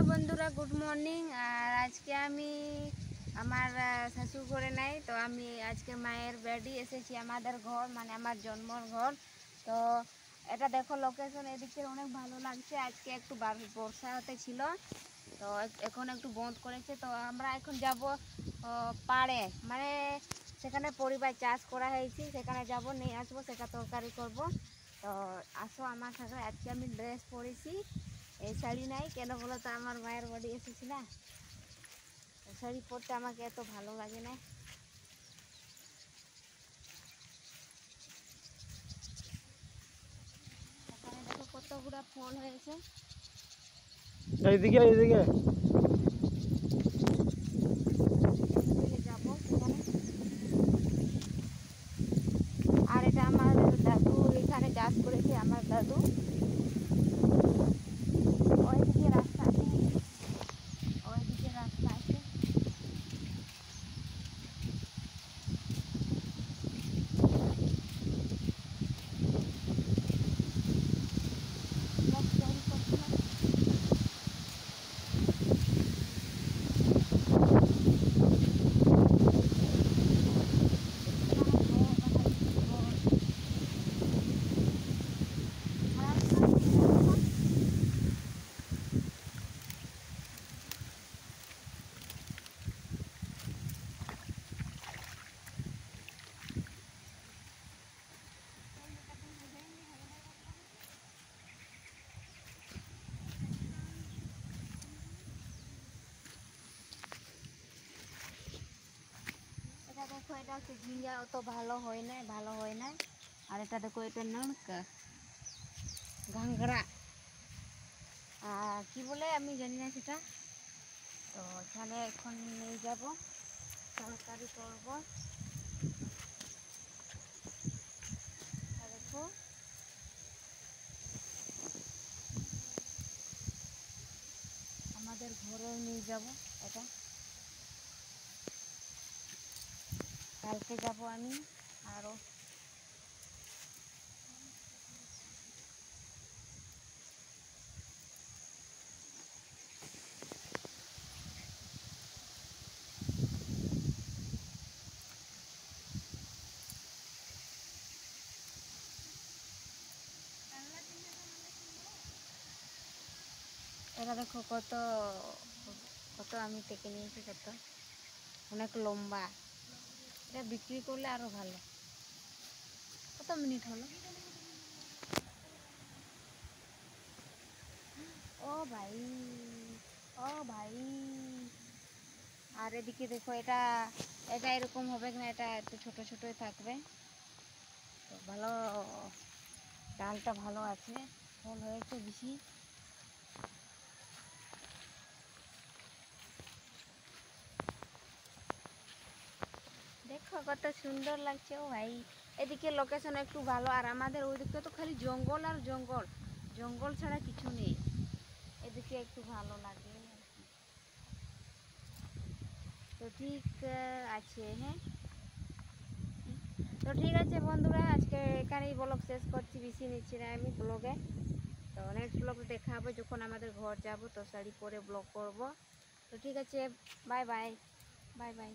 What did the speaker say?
বন্ধুরা, good morning. আর আজকে আমি আমার শাশুড় ঘরে নাই, তো আমি আজকে মায়ের বাড়ি এসেছি, আমাদের ঘর মানে আমার জন্মর ঘর। তো এটা দেখো লোকেশন, এদিকে অনেক ভালো লাগছে। আজকে একটু বর্ষা হতে ছিল, তো এখন একটু বন্ধ করেছে। তো আমরা এখন যাব পাড়ে, মানে সেখানে পরিবার চাষ করা হয়েছে, সেখানে যাব, নিয়ে আসবো, সেটা তরকারি করব। তো আসো আমার সাথে। আজকে আমি ড্রেস পরেছি, এই শাড়ি নাই কেন বলো তো, আমার মায়ের বাড়ি এসেছি না, শাড়ি পরতে আমাকে এত ভালো লাগে না। এখানে দেখো কতগুলো ফল হয়েছে। এইদিকে এইদিকে যাবো সেখানে। আর এটা আমার দাদু এখানে চাষ করেছে, আমার দাদু। ওইদিকে রাস্তা আছে, ওইদিকে রাস্তা আছে। এটা দেখো, এটা হচ্ছে ঝিঙ্গা, অত ভালো হয় না, ভালো হয় না। আর এটা দেখো, এটা নৌকা ঘাংরা, কি বলে আমি জানি না সেটা। তো এখানে এখন নিয়ে যাব, তরকারি করব। দেখো আমাদের ঘরেও নিয়ে যাব এটা, কালকে যাব আমি আরও। এটা দেখো কত কত আমি থেকে নিয়েছি, কত অনেক লম্বা। এটা বিক্রি করলে আরো ভালো। কত মিনিট হলো? ও ভাই, ও ভাই। আর এদিকে দেখো, এটা এটা এরকম হবে না, এটা একটু ছোট ছোটই থাকবে। তো ভালো, ডালটা ভালো আছে, ফল হয়েছে বেশি। দেখো কত সুন্দর লাগছে। ও ভাই, এদিকে লোকেশন একটু ভালো, আর আমাদের ওই দিকে তো খালি জঙ্গল আর জঙ্গল, জঙ্গল ছাড়া কিছু নেই। এদিকে একটু ভালো লাগে। তো ঠিক আছে, হ্যাঁ। তো ঠিক আছে বন্ধুরা, আজকে এখানেই ব্লগ শেষ করছি, বেশি নিচ্ছি না আমি ব্লগে। তো নেক্সট ব্লগ দেখা হবে যখন আমাদের ঘর যাব, তো শাড়ি পরে ব্লগ করব। তো ঠিক আছে, বাই বাই, বাই বাই।